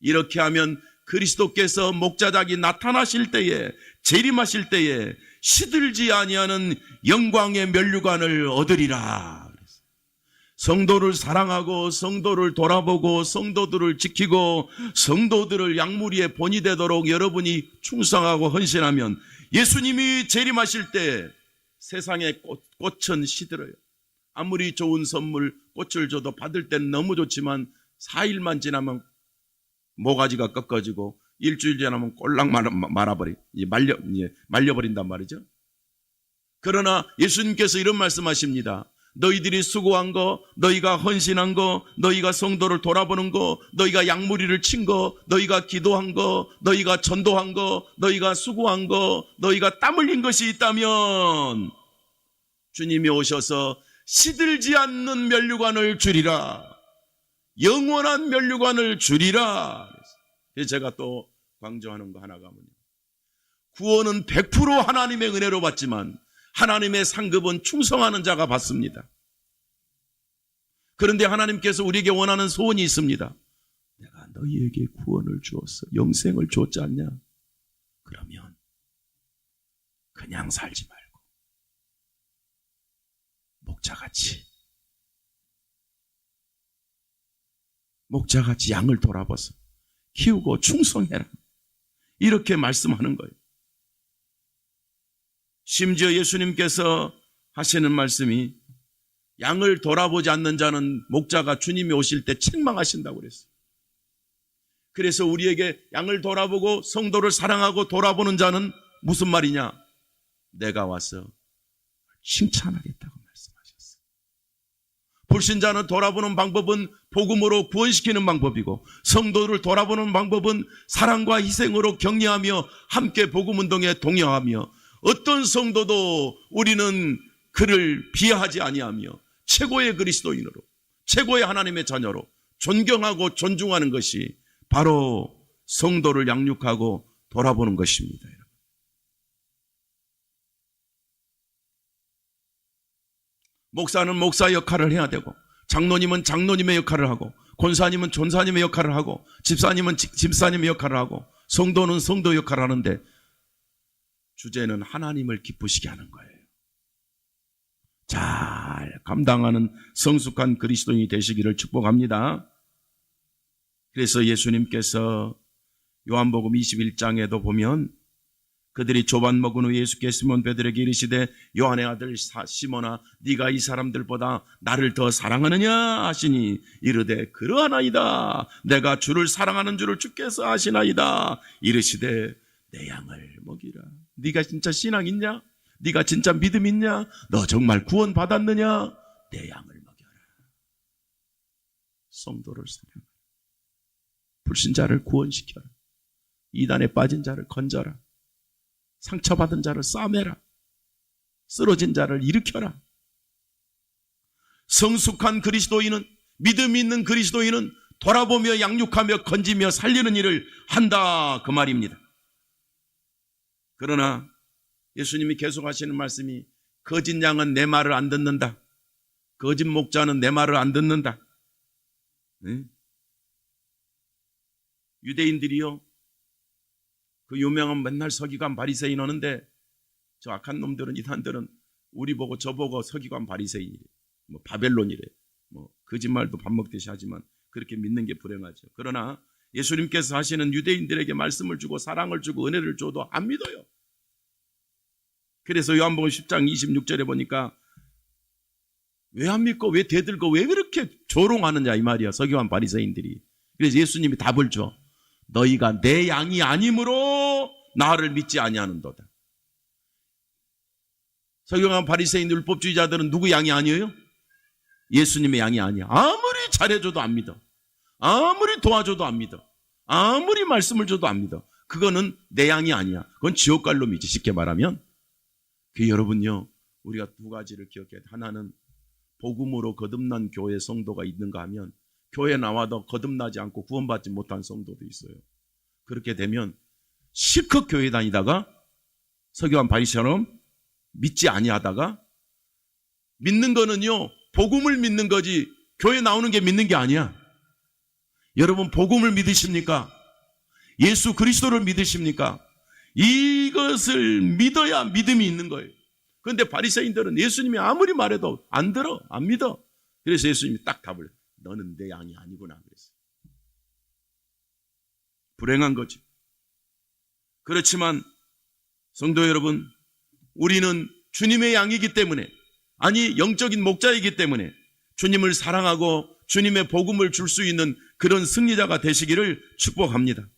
Speaker 1: 이렇게 하면 그리스도께서 목자작이 나타나실 때에, 재림하실 때에 시들지 아니하는 영광의 면류관을 얻으리라. 성도를 사랑하고 성도를 돌아보고 성도들을 지키고 성도들을 양무리의 본이 되도록 여러분이 충성하고 헌신하면 예수님이 재림하실 때 세상의 꽃은 시들어요. 아무리 좋은 선물, 꽃을 줘도 받을 때는 너무 좋지만 4일만 지나면 모가지가 꺾어지고 일주일 지나면 꼴랑 말려버린단 말이죠. 그러나 예수님께서 이런 말씀하십니다. 너희들이 수고한 거, 너희가 헌신한 거, 너희가 성도를 돌아보는 거, 너희가 양무리를 친 거, 너희가 기도한 거, 너희가 전도한 거, 너희가 수고한 거, 너희가 땀 흘린 것이 있다면 주님이 오셔서 시들지 않는 면류관을 주리라. 영원한 면류관을 주리라. 그래서 제가 또 강조하는 거 하나가 뭐냐, 구원은 100% 하나님의 은혜로 받지만 하나님의 상급은 충성하는 자가 받습니다. 그런데 하나님께서 우리에게 원하는 소원이 있습니다. 내가 너희에게 구원을 주었어, 영생을 주었지 않냐? 그러면 그냥 살지 말고 목자같이 양을 돌아봐서 키우고 충성해라. 이렇게 말씀하는 거예요. 심지어 예수님께서 하시는 말씀이 양을 돌아보지 않는 자는 목자가 주님이 오실 때 책망하신다고 그랬어요. 그래서 우리에게 양을 돌아보고 성도를 사랑하고 돌아보는 자는 무슨 말이냐? 내가 와서 칭찬하겠다고 말씀하셨어요. 불신자는 돌아보는 방법은 복음으로 구원시키는 방법이고, 성도를 돌아보는 방법은 사랑과 희생으로 격려하며 함께 복음운동에 동요하며, 어떤 성도도 우리는 그를 비하하지 아니하며 최고의 그리스도인으로, 최고의 하나님의 자녀로 존경하고 존중하는 것이 바로 성도를 양육하고 돌아보는 것입니다. 목사는 목사 역할을 해야 되고, 장로님은 장로님의 역할을 하고, 권사님은 전사님의 역할을 하고, 집사님은 집사님의 역할을 하고, 성도는 성도 역할을 하는데 주제는 하나님을 기쁘시게 하는 거예요. 잘 감당하는 성숙한 그리스도인이 되시기를 축복합니다. 그래서 예수님께서 요한복음 21장에도 보면 그들이 조반 먹은 후 예수께서 시몬 베드로에게 이르시되 요한의 아들 시몬아, 네가 이 사람들보다 나를 더 사랑하느냐 하시니 이르되 그러하나이다. 내가 주를 사랑하는 줄을 주께서 아시나이다. 이르시되 내 양을 먹이라. 네가 진짜 신앙 있냐? 네가 진짜 믿음 있냐? 너 정말 구원 받았느냐? 내 양을 먹여라. 성도를 사랑하라. 불신자를 구원시켜라. 이단에 빠진 자를 건져라. 상처받은 자를 싸매라. 쓰러진 자를 일으켜라. 성숙한 그리스도인은, 믿음 있는 그리스도인은 돌아보며 양육하며 건지며 살리는 일을 한다 그 말입니다. 그러나 예수님이 계속 하시는 말씀이 거짓 양은 내 말을 안 듣는다. 거짓 목자는 내 말을 안 듣는다. 네? 유대인들이요, 그 유명한 맨날 서기관 바리새인 하는데 저 악한 놈들은, 이단들은 우리 보고 저보고 서기관 바리새인이래, 뭐 바벨론이래, 뭐 거짓말도 밥 먹듯이 하지만 그렇게 믿는 게 불행하죠. 그러나 예수님께서 하시는 유대인들에게 말씀을 주고 사랑을 주고 은혜를 줘도 안 믿어요. 그래서 요한복음 10장 26절에 보니까 왜 안 믿고 왜 대들고 왜 그렇게 조롱하느냐 이 말이야, 서기관 바리새인들이. 그래서 예수님이 답을 줘. 너희가 내 양이 아니므로 나를 믿지 아니하는도다. 서기관 바리새인 율법주의자들은 누구 양이 아니에요? 예수님의 양이 아니야. 아무리 잘해줘도 안 믿어. 아무리 도와줘도 안 믿어. 아무리 말씀을 줘도 안 믿어. 그거는 내 양이 아니야. 그건 지옥갈 놈이지, 쉽게 말하면. 그 여러분요, 우리가 두 가지를 기억해야 돼. 하나는 복음으로 거듭난 교회 성도가 있는가 하면 교회 나와도 거듭나지 않고 구원받지 못한 성도도 있어요. 그렇게 되면 실컷 교회 다니다가 서기관 바리새인처럼 믿지 아니하다가, 믿는 거는요 복음을 믿는 거지 교회 나오는 게 믿는 게 아니야. 여러분, 복음을 믿으십니까? 예수 그리스도를 믿으십니까? 이것을 믿어야 믿음이 있는 거예요. 그런데 바리새인들은 예수님이 아무리 말해도 안 들어, 안 믿어. 그래서 예수님이 딱 답을, 너는 내 양이 아니구나 그랬어요. 불행한 거지. 그렇지만 성도 여러분, 우리는 주님의 양이기 때문에, 아니 영적인 목자이기 때문에 주님을 사랑하고 주님의 복음을 줄 수 있는 그런 승리자가 되시기를 축복합니다.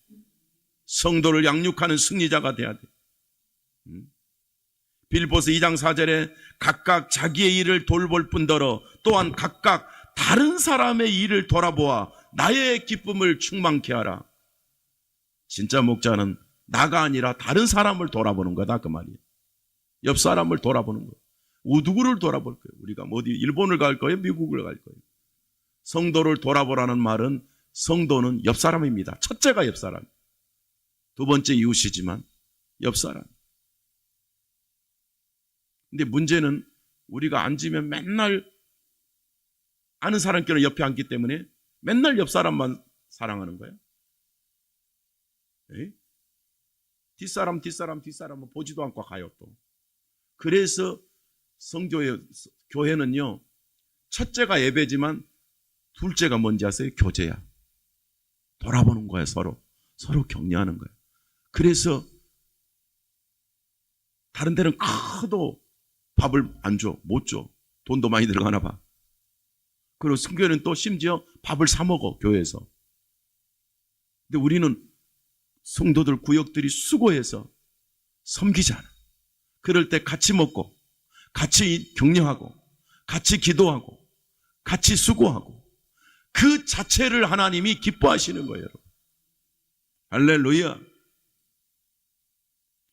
Speaker 1: 성도를 양육하는 승리자가 돼야 돼. 빌보스 2장 4절에 각각 자기의 일을 돌볼 뿐더러 또한 각각 다른 사람의 일을 돌아보아 나의 기쁨을 충만케 하라. 진짜 목자는 나가 아니라 다른 사람을 돌아보는 거다 그 말이에요. 옆 사람을 돌아보는 거예요. 누구를 돌아볼 거예요? 우리가 어디 일본을 갈 거예요? 미국을 갈 거예요? 성도를 돌아보라는 말은, 성도는 옆 사람입니다. 첫째가 옆 사람, 두 번째 이웃이지만 옆 사람. 근데 문제는 우리가 앉으면 맨날 아는 사람끼리 옆에 앉기 때문에 맨날 옆 사람만 사랑하는 거예요. 에이? 뒷사람은 보지도 않고 가요 또. 그래서 교회는요, 첫째가 예배지만 둘째가 뭔지 아세요? 교제야. 돌아보는 거야, 서로 격려하는 거야. 그래서 다른 데는 커도 밥을 안 줘, 못 줘. 돈도 많이 들어가나 봐. 그리고 성교회는 또 심지어 밥을 사 먹어, 교회에서. 근데 우리는 성도들 구역들이 수고해서 섬기잖아. 그럴 때 같이 먹고 같이 격려하고 같이 기도하고 같이 수고하고, 그 자체를 하나님이 기뻐하시는 거예요. 할렐루야.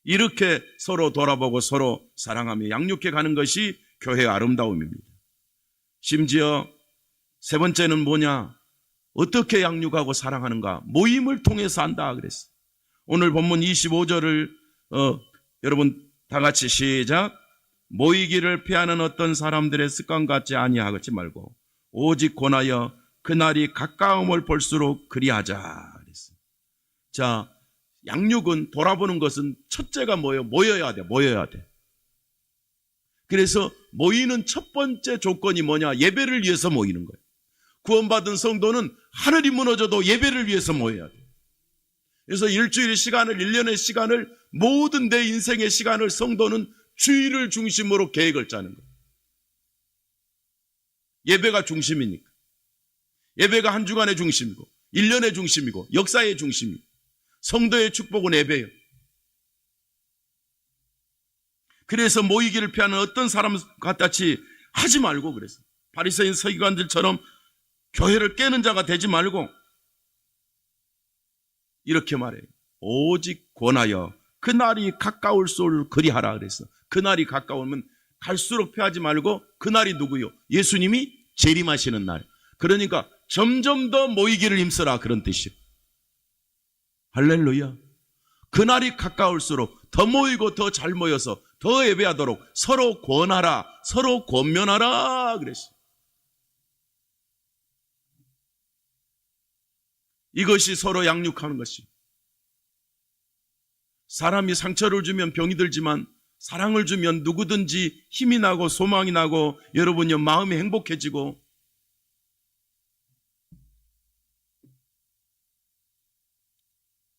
Speaker 1: 이렇게 서로 돌아보고 서로 사랑하며 양육해 가는 것이 교회의 아름다움입니다. 심지어 세 번째는 뭐냐? 어떻게 양육하고 사랑하는가? 모임을 통해서 한다 그랬어요. 오늘 본문 25절을 여러분 다 같이 시작. 모이기를 피하는 어떤 사람들의 습관 같지 아니하지 말고 오직 권하여 그날이 가까움을 볼수록 그리하자 그랬어요. 자, 양육은, 돌아보는 것은 첫째가 뭐예요? 모여야 돼. 그래서 모이는 첫 번째 조건이 뭐냐? 예배를 위해서 모이는 거예요. 구원받은 성도는 하늘이 무너져도 예배를 위해서 모여야 돼. 그래서 일주일 시간을, 1년의 시간을, 모든 내 인생의 시간을 성도는 주일을 중심으로 계획을 짜는 거예요. 예배가 중심이니까. 예배가 한 주간의 중심이고 1년의 중심이고 역사의 중심이고, 성도의 축복은 예배예요. 그래서 모이기를 피하는 어떤 사람 같이 하지 말고 그랬어요. 바리새인 서기관들처럼 교회를 깨는 자가 되지 말고 이렇게 말해요. 오직 권하여 그날이 가까울수록 그리하라 그랬어. 그날이 가까우면 갈수록 피하지 말고, 그날이 누구요? 예수님이 재림하시는 날. 그러니까 점점 더 모이기를 힘쓰라 그런 뜻이에요. 할렐루야. 그날이 가까울수록 더 모이고 더 잘 모여서 더 예배하도록 서로 권하라, 서로 권면하라 그랬어요. 이것이 서로 양육하는 것이. 사람이 상처를 주면 병이 들지만 사랑을 주면 누구든지 힘이 나고 소망이 나고 여러분요 마음이 행복해지고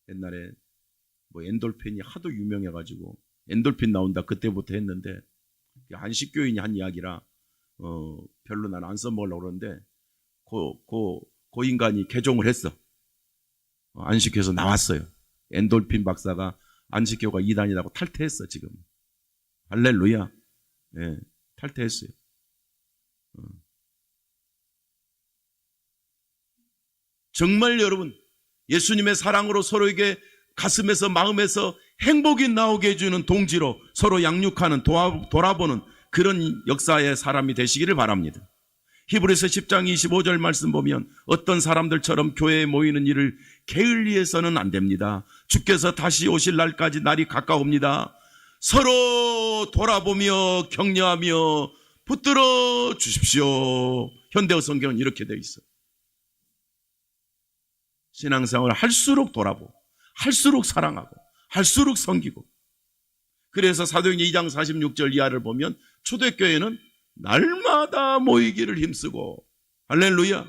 Speaker 1: 옛날에 뭐 엔돌핀이 하도 유명해가지고 엔돌핀 나온다 그때부터 했는데 안식교인이 한 이야기라 별로 난 안 써먹으려고 그러는데 그 인간이 개종을 했어. 안식교에서 나왔어요. 엔돌핀 박사가 안식교가 이단이라고 탈퇴했어 지금. 할렐루야. 예, 탈퇴했어요. 정말 여러분 예수님의 사랑으로 서로에게 가슴에서 마음에서 행복이 나오게 해주는 동지로 서로 양육하는 돌아보는 그런 역사의 사람이 되시기를 바랍니다. 히브리서 10장 25절 말씀 보면 어떤 사람들처럼 교회에 모이는 일을 게을리해서는 안 됩니다. 주께서 다시 오실 날까지 날이 가까웁니다. 서로 돌아보며 격려하며 붙들어 주십시오. 현대어 성경은 이렇게 되어 있어요. 신앙생활을 할수록 돌아보고 할수록 사랑하고 할수록 섬기고 그래서 사도행전 2장 46절 이하를 보면 초대교회는 날마다 모이기를 힘쓰고 할렐루야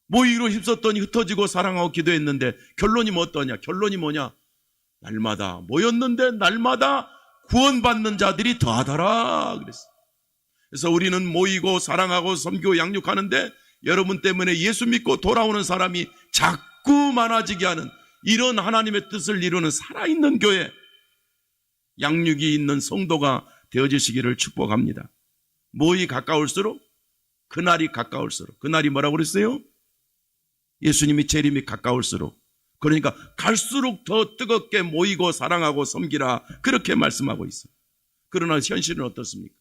Speaker 1: 모이기로 힘썼더니 흩어지고 사랑하고 기도했는데 결론이 어떠냐? 결론이 뭐냐? 날마다 모였는데 날마다 구원받는 자들이 더하더라 그랬어. 그래서 우리는 모이고 사랑하고 섬기고 양육하는데 여러분 때문에 예수 믿고 돌아오는 사람이 자꾸 많아지게 하는 이런 하나님의 뜻을 이루는 살아있는 교회 양육이 있는 성도가 되어지시기를 축복합니다. 모이 가까울수록 그날이 가까울수록 그날이 뭐라고 그랬어요? 예수님이 재림이 가까울수록 그러니까 갈수록 더 뜨겁게 모이고 사랑하고 섬기라 그렇게 말씀하고 있어요. 그러나 현실은 어떻습니까?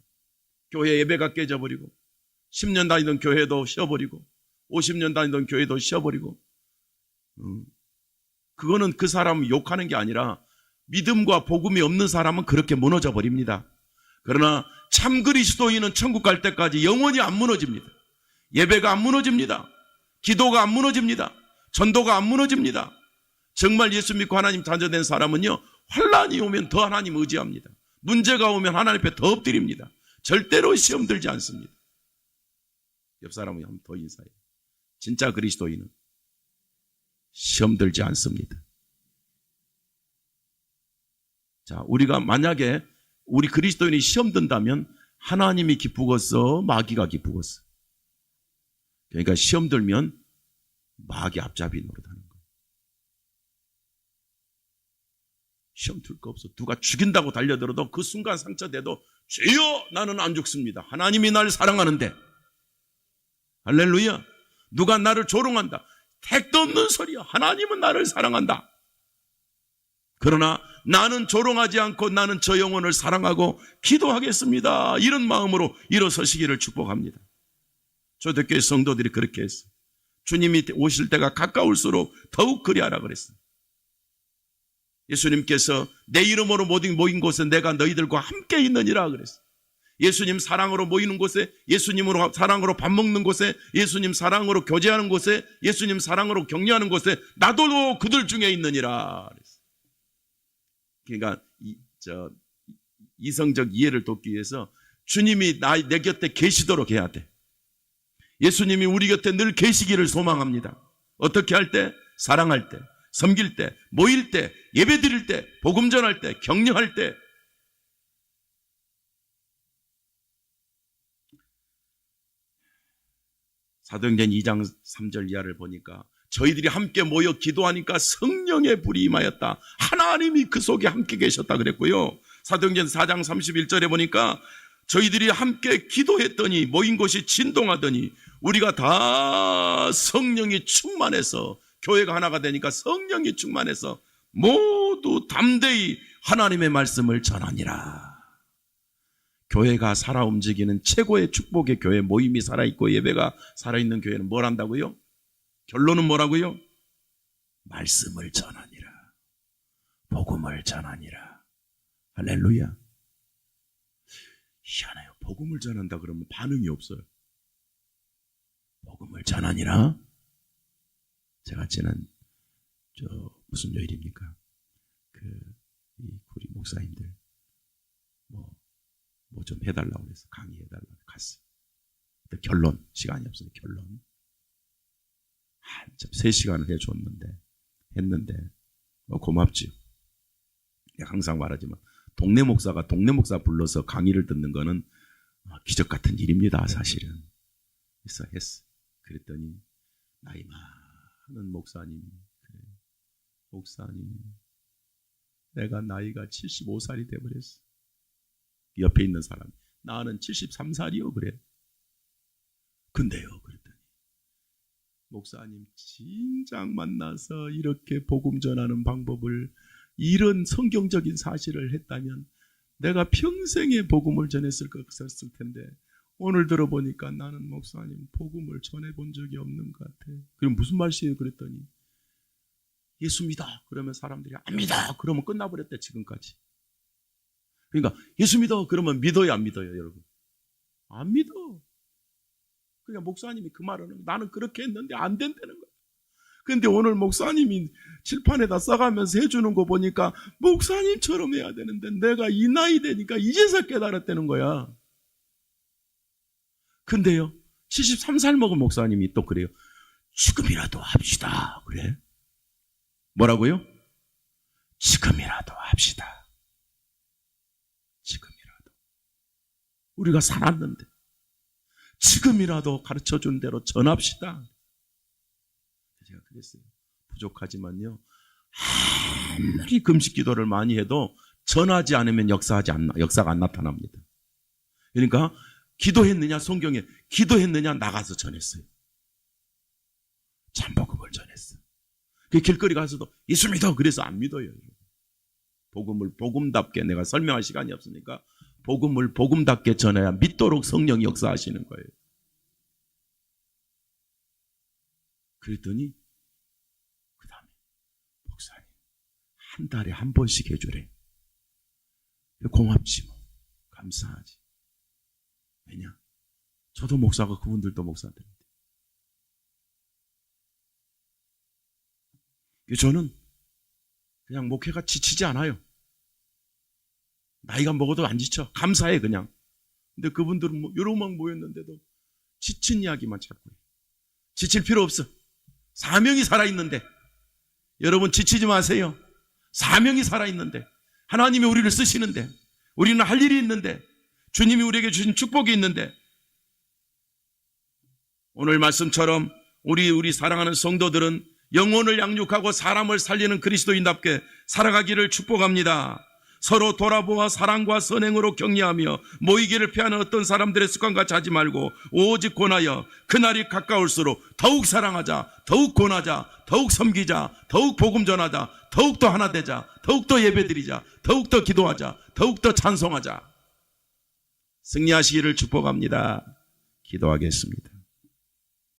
Speaker 1: 교회 예배가 깨져버리고 10년 다니던 교회도 쉬어버리고 50년 다니던 교회도 쉬어버리고 그거는 그 사람을 욕하는 게 아니라 믿음과 복음이 없는 사람은 그렇게 무너져 버립니다. 그러나 참 그리스도인은 천국 갈 때까지 영원히 안 무너집니다. 예배가 안 무너집니다. 기도가 안 무너집니다. 전도가 안 무너집니다. 정말 예수 믿고 하나님 자녀된 사람은요 환난이 오면 더 하나님 의지합니다. 문제가 오면 하나님 앞에 더 엎드립니다. 절대로 시험 들지 않습니다. 옆 사람이 한번 더 인사해요. 진짜 그리스도인은 시험 들지 않습니다. 자, 우리가 만약에 우리 그리스도인이 시험 든다면 하나님이 기쁘겠어, 마귀가 기쁘겠어. 그러니까 시험 들면 마귀 앞잡이 노릇하는 거예요. 시험 들 거 없어. 누가 죽인다고 달려들어도 그 순간 상처돼도 주여 나는 안 죽습니다. 하나님이 날 사랑하는데. 할렐루야. 누가 나를 조롱한다. 택도 없는 소리야. 하나님은 나를 사랑한다. 그러나 나는 조롱하지 않고 나는 저 영혼을 사랑하고 기도하겠습니다. 이런 마음으로 일어서시기를 축복합니다. 초대교회 성도들이 그렇게 했어요. 주님이 오실 때가 가까울수록 더욱 그리하라 그랬어요. 예수님께서 내 이름으로 모인 곳에 내가 너희들과 함께 있느니라 그랬어요. 예수님 사랑으로 모이는 곳에, 예수님으로 사랑으로 밥 먹는 곳에, 예수님 사랑으로 교제하는 곳에, 예수님 사랑으로 격려하는 곳에 나도 그들 중에 있느니라 그랬어요. 그러니까 이성적 이해를 돕기 위해서 주님이 내 곁에 계시도록 해야 돼. 예수님이 우리 곁에 늘 계시기를 소망합니다. 어떻게 할 때? 사랑할 때, 섬길 때, 모일 때, 예배 드릴 때, 복음 전할 때, 격려할 때. 사도행전 2장 3절 이하를 보니까 저희들이 함께 모여 기도하니까 성령의 불이 임하였다. 하나님이 그 속에 함께 계셨다 그랬고요. 사도행전 4장 31절에 보니까 저희들이 함께 기도했더니 모인 곳이 진동하더니 우리가 다 성령이 충만해서 교회가 하나가 되니까 성령이 충만해서 모두 담대히 하나님의 말씀을 전하니라. 교회가 살아 움직이는 최고의 축복의 교회 모임이 살아있고 예배가 살아있는 교회는 뭘 한다고요? 결론은 뭐라고요? 말씀을 전하니라. 복음을 전하니라. 할렐루야. 희한해요. 복음을 전한다 그러면 반응이 없어요. 복음을 전하니라. 제가 지난 무슨 요일입니까? 우리 목사님들 뭐 좀 해달라고 해서 강의해달라고 갔어요. 결론, 시간이 없어요. 결론. 한참 3시간을 했는데 고맙지요. 내가 항상 말하지만 동네 목사가 동네 목사 불러서 강의를 듣는 거는 기적 같은 일입니다, 사실은. 그래서 했어. 그랬더니 나이 많은 목사님이, 그래, 목사님, 내가 나이가 75살이 돼버렸어. 옆에 있는 사람, 나는 73살이요, 그래. 근데요, 그랬더니 목사님 진작 만나서 이렇게 복음 전하는 방법을, 이런 성경적인 사실을 했다면 내가 평생에 복음을 전했을 텐데, 오늘 들어보니까 나는 목사님 복음을 전해본 적이 없는 것 같아. 그럼 무슨 말씀이에요? 그랬더니 예수 믿어. 그러면 사람들이 안 믿어. 그러면 끝나버렸대, 지금까지. 그러니까 예수 믿어. 그러면 믿어요, 안 믿어요, 여러분? 안 믿어. 그냥 목사님이 그 말을 하는, 나는 그렇게 했는데 안 된다는 거야. 근데 오늘 목사님이 칠판에다 써가면서 해주는 거 보니까 목사님처럼 해야 되는데 내가 이 나이 되니까 이제서 깨달았다는 거야. 근데요, 73살 먹은 목사님이 또 그래요. 지금이라도 합시다. 그래? 뭐라고요? 지금이라도 합시다. 지금이라도. 우리가 살았는데 지금이라도 가르쳐준 대로 전합시다. 제가 그랬어요. 부족하지만요, 아무리 금식 기도를 많이 해도 전하지 않으면 역사가 안 나타납니다. 그러니까 기도했느냐, 성경에 기도했느냐, 나가서 전했어요. 참복음을 전했어. 그 길거리 가서도 예수 믿어. 그래서 안 믿어요. 복음을 복음답게, 내가 설명할 시간이 없으니까 복음을 복음답게 전해야 믿도록 성령이 역사하시는 거예요. 그랬더니 그 다음에 목사님 한 달에 한 번씩 해주래. 고맙지 뭐, 감사하지. 왜냐? 저도 목사고 그분들도 목사들인데. 저는 그냥 목회가 지치지 않아요. 나이가 먹어도 안 지쳐. 감사해, 그냥. 근데 그분들은 요러만 모였는데도 지친 이야기만 찾고 해요. 지칠 필요 없어. 사명이 살아있는데. 여러분 지치지 마세요. 사명이 살아있는데, 하나님이 우리를 쓰시는데, 우리는 할 일이 있는데, 주님이 우리에게 주신 축복이 있는데, 오늘 말씀처럼 우리 사랑하는 성도들은 영혼을 양육하고 사람을 살리는 그리스도인답게 살아가기를 축복합니다. 서로 돌아보아 사랑과 선행으로 격려하며 모이기를 피하는 어떤 사람들의 습관같이 하지 말고 오직 권하여 그날이 가까울수록 더욱 사랑하자, 더욱 권하자, 더욱 섬기자, 더욱 복음 전하자, 더욱더 하나 되자, 더욱더 예배드리자, 더욱더 기도하자, 더욱더 찬송하자. 승리하시기를 축복합니다. 기도하겠습니다.